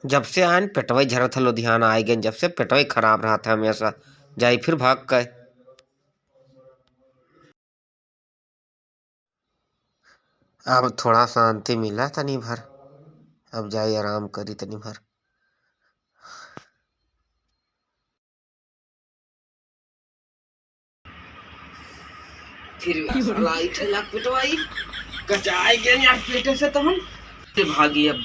जब से आन पेटवाई झरत है लुधियाना आई गए, जब से पेटवाई खराब रहा था हमेशा। जाई फिर भाग गए। अब थोड़ा शांति मिला तनी भर। अब जाई आराम करी तनी भर। फिर साला आई ठेला पिटवाई गचाई गए यार पेटे से, तो हम भागी अब।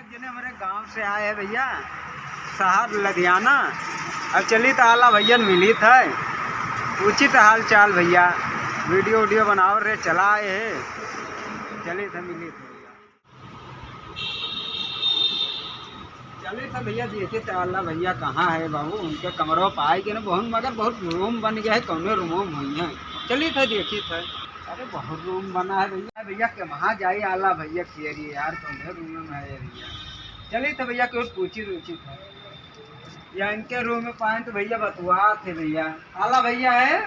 जिन्हें हमारे गांव से आए हैं भैया शहर लुधियाना। अब चली तो आला भैया मिली था, पूछी तो हाल चाल भैया, वीडियो बनाओ रे चला आए है। चली था मिली थे भैया, चली था भैया देखे तो आला भैया कहाँ है बाबू, उनके कमरों पर आए कि ना बहुत, मगर बहुत रूम बन गया है, कौने रूम हुई है। चली था देखी था, अरे बहुत रूम बना है भैया। भैया के वहाँ जाए आला भैया खेरिए यार, कौने रूम में है भैया। चलिए तो भैया कोई पूछी रुचि था या इनके रूम में पाए तो भैया बतुआ थे भैया। आला भैया है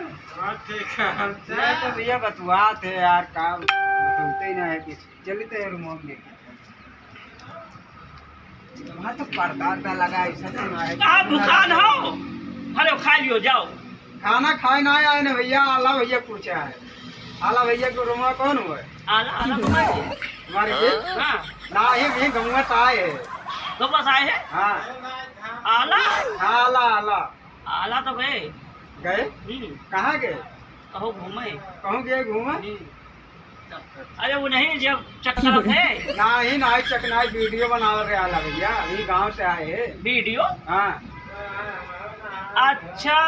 ठीक है तो भैया बतुआ थे यार, काम बताते ही ना है कि। चलिए तो रूम में वहाँ तो पर्दा लगा ऐसा तो ना है। दुकान हो, अरे खा लियो जाओ। खाना खाए ना आए ना भैया, आला भैया पूछा है। आला भैया को रूम कौन हुआ है? आला आला हमारे हाँ ना ही गंगत आए है। तो बस आए हैं। हाँ आला आला आला आला तो गए। गए कहाँ गए? कहो घूमे। कहूँ गए घूमे? अरे वो नहीं जब चक्कर थे ना ही ना चकनाई वीडियो बना रहे आला भैया, अभी गांव से आए है। वीडियो। हाँ अच्छा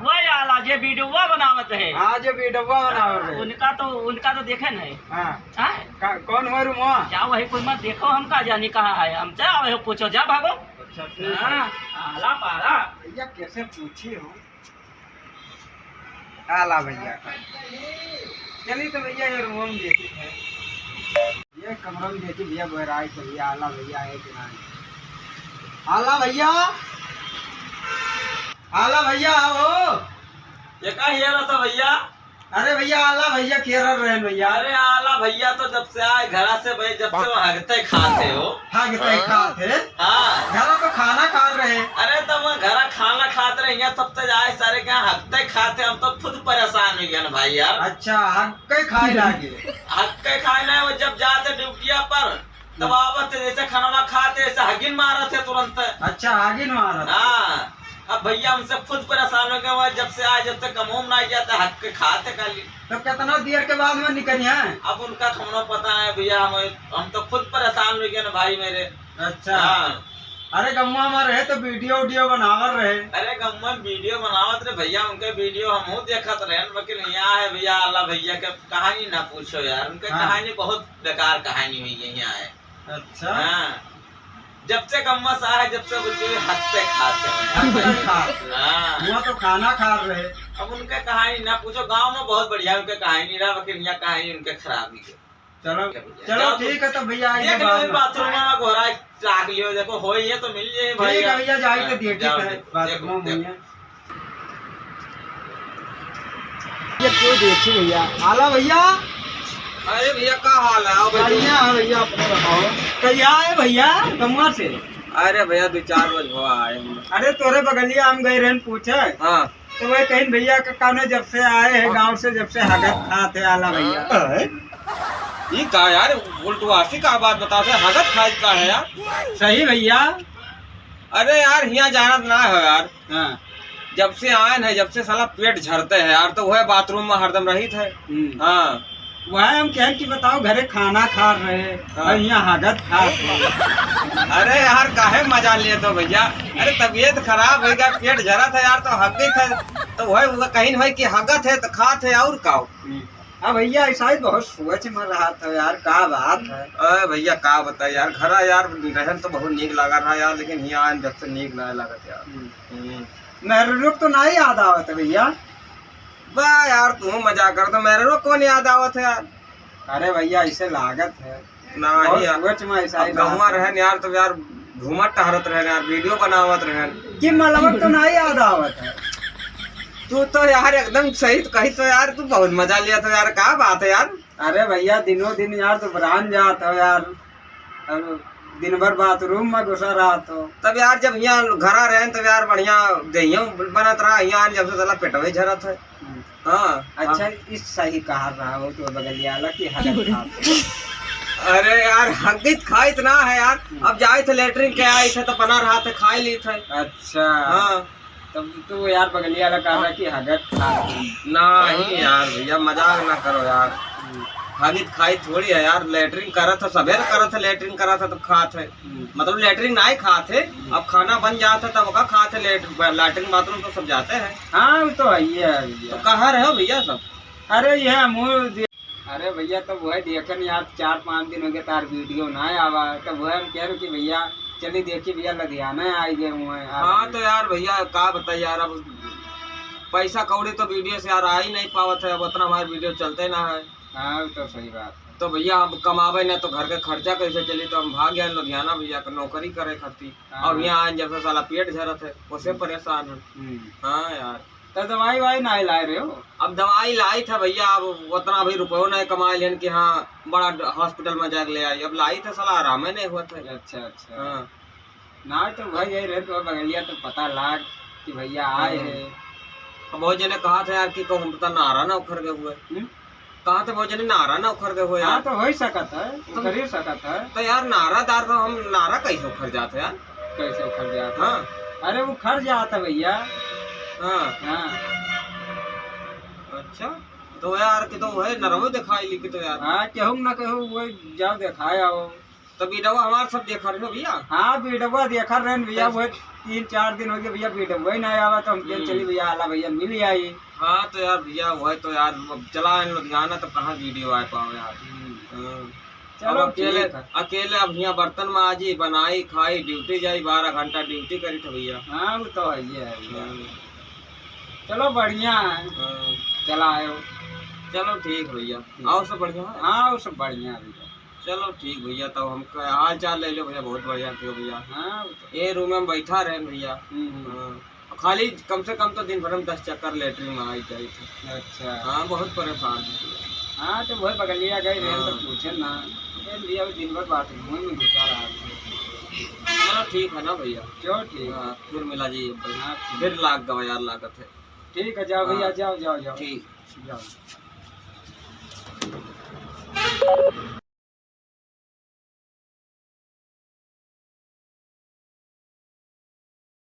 वही आला जे वीडियो वो बनावत है। हाँ जो वीडियो बना रहे उनका तो देखे नहीं। हाँ कौन हुआ रूम? क्या वही कोई मत देखो, हम का जानी कहाँ है, हमसे आवे हो पूछो जा भागो। हाँ आला पाला भैया कैसे पूछी हो आला भैया का। चलिए तो भैया ये रूम देखी है, ये कमरा में देखी भैया बहराए तो भैया आला भैया है कि नहीं। आला भैया, आला भैया आओ। ये का हिया था भैया? अरे भैया आला भैया खेर रहे भैया। अरे आला भैया तो जब से आए घर से भाई, जब से हगते खाते हो। हगते खाते? हाँ घर तो खाना खा रहे। अरे तो वो घर खाना खाते रहे यहाँ, तब से आए सारे क्या हगते खाते, हम तो खुद परेशान हो गए ना भाई यार। अच्छा हगते खाए लागे? हगते खाए ना, वो जब जाते ड्यूटिया पर तब आवत जैसे खाना खाते ऐसे हगिन मारा थे तुरंत। अच्छा हगिन मारा? हाँ अब भैया हमसे खुद परेशान हो गए, जब से आए जब तक कमोम ना जाता हक के खाते खाली। तो कितना देर के बाद में निकली है? अब उनका खाना पता है भैया, हम तो खुद परेशान हो गए ना भाई मेरे। अच्छा हाँ। अरे गम्मा में रहे तो वीडियो बनावर रहे। अरे गम्मा वीडियो बनावत रहे भैया, उनके वीडियो हम देखत रहे, लेकिन यहाँ है भैया आला भैया के कहानी ना पूछो यार, उनके कहानी बहुत बेकार कहानी हुई है यहाँ है। अच्छा हाँ जब से गम्मा सा है, जब से हंसते खाते वहाँ तो खाना खा रहे। अब उनके कहानी ना पूछो, गांव में बहुत बढ़िया उनके कहानी रहा, लेकिन यहाँ कहानी उनके खराब ही है। चलो चलो ठीक है तो भैया बाथरूम में घोड़ा राख लियो, देखो हो ही है तो मिल जाए भैया। भैया जाए तो देखी भैया। आला भैया, अरे भैया का हाल है? बढ़िया है भैया, अपने बताओ। कहिया आए भैया गम्मा से? अरे भैया 2-4 बजे आए। अरे तोरे बगलिया हम गए रहे पूछे। हाँ तो वही कहीं भैया का काने जब से आए हैं गांव से, जब से हगत खाते आला भैया। ये का यार उल्टवासी का बात बताते, हगत खाए का है यार? सही भैया। अरे यार यहाँ जाना ना है यार। हाँ जब से आए हैं, जब से साला पेट झड़ते हैं यार, तो वह बाथरूम में हरदम रही थे। हाँ वह हम कह कि बताओ घरे खाना खा रहे और यहाँ हगत खा। अरे यार काहे मजा लिए तो भैया? अरे तबीयत खराब हो गया, पेट झरा था यार, तो हगत है तो वह कहीं भाई कि हगत है तो खात है और का। अब भैया ऐसा ही बहुत सोच में रहा था यार, का बात है? अरे भैया का बता यार, घरा यार रहन तो बहुत नीक लगा रहा यार, लेकिन यहाँ जब से नीक नहीं लगत यार। मेरे लोग तो नहीं याद आवत भैया। वाह यार तू मजा कर, तो मेरे लोग कौन याद आवत है यार? अरे भैया ऐसे लागत है ना ही यार सोच में ऐसा ही गहुआ रहन यार तो यार घूमत टहरत रहन यार वीडियो बनावत रहन कि मलबक तो नहीं याद आवत है। तू तो यार एकदम सही तो कही तो यार तू बहुत मजा लिया तो यार क्या बात है यार। अरे भैया दिनों दिन यार तो बरान जात हो यार, और दिन भर बाथरूम में घुसा रहा तो। तब यार जब यहाँ घरा रहे तब यार बढ़िया दहिया बनत रहा, यहाँ जब से साला पेटवे झरत है। हाँ अच्छा इस सही कहा रहा हो तो बगलिया वाला की हालत खाते। अरे यार हकीकत खाई इतना है यार, अब जाए थे लेटरिन के आए थे तो बना रहा थे खाई ली थे। अच्छा हाँ तब तो यार बगलिया वाला कहा कि हगत खाते। नहीं यार भैया मजाक ना करो यार, हकीकत खाई थोड़ी है यार, लेटरिन करा था सवेरे करा था, लेटरिन करा था तो खा थे, मतलब लेटरिन नहीं खाते, अब खाना बन जाता तब का खाते, लेटरिन बाथरूम तो सब जाते हैं। हाँ वो तो है भैया। तो कहाँ रहे हो भैया सब? अरे यह मुँह अरे भैया तब वह देखन यार 4-5 दिन हो गए तार वीडियो ना आवा, तब वह हम कह रहे कि भैया चलिए देखिए भैया लुधियाना आई गए हुए हैं। हाँ तो यार भैया क्या बताइए यार, अब पैसा कौड़ी तो वीडियो से यार आ ही नहीं पावत है, अब उतना हमारे वीडियो चलते ना है। हाँ तो सही बात है। तो भैया अब कमावे ना तो घर का खर्चा कैसे चली, तो हम भाग गए लुधियाना भैया का नौकरी करे खाती। अब यहाँ आए जब से साला पेट झरत है उससे परेशान है। हाँ यार तो दवाई वाई नहीं लाए रहे हो? अब दवाई लाई था भैया, अब उतना भी रुपये नहीं कमाए लेन कि हाँ बड़ा हॉस्पिटल में जाके ले आई, अब लाई था साला आराम ही नहीं हुआ था। अच्छा अच्छा हाँ ना तो भाई यही रहे तो बगलिया तो पता लाग कि भैया आए हैं। अब बहुत जने कहा था यार कि कहूँ तो नारा ना उखड़ गए हुए, कहा था बहुत जने नारा ना उखड़ गए हुए हाँ यार। तो हो ही सकता है, तो कर ही सकता है। तो यार नारादार तो हम नारा कैसे उखड़ जाते यार? कैसे उखड़ जाता? हाँ अरे वो खड़ जाता भैया। हाँ हाँ अच्छा तो यार कि तो वह नरवे दिखाई ली कि तो यार। हाँ कहूँ ना कहूँ वो जाओ दिखाया हो। तो वीडियो हमारा सब देखा रहे हो भैया? हाँ वीडियो देखा रहे भैया, वो 3-4 दिन हो गए भैया वीडियो ही नहीं आवा, तो हम कह चली भैया आला भैया मिल आई। हाँ तो यार भैया वह तो यार अब चला लुधियाना तो कहाँ वीडियो आ पाओ यार। हाँ। चलो अब अकेले ठीक है। अकेले अब यहाँ बर्तन में आज ही बनाई खाई ड्यूटी जाई, 12 घंटा ड्यूटी करी था भैया। हाँ वो तो है ही है भैया। हाँ। चलो बढ़िया है, हाँ। चला आयो। चलो ठीक भैया, और सब बढ़िया है? हाँ वो सब बढ़िया है भैया। चलो ठीक भैया, तो हम हाल चाल ले लो भैया, बहुत बढ़िया थे भैया। हाँ वो तो। ये रूम में बैठा रहे भैया। हाँ। खाली कम से कम तो दिन भर में 10 चक्कर लेटरिन में आई जाई थे। अच्छा हाँ बहुत परेशान है। हाँ तो वही बगलिया गए रहे तो हाँ। पूछे ना भैया दिन भर बाथरूम में घुसा रहा था। चलो ठीक है ना भैया। चलो ठीक है। हाँ, फिर मिला जी हाँ फिर लाख दवा यार लागत है। ठीक है जाओ भैया, हाँ। जाओ जाओ जाओ ठीक। जाओ।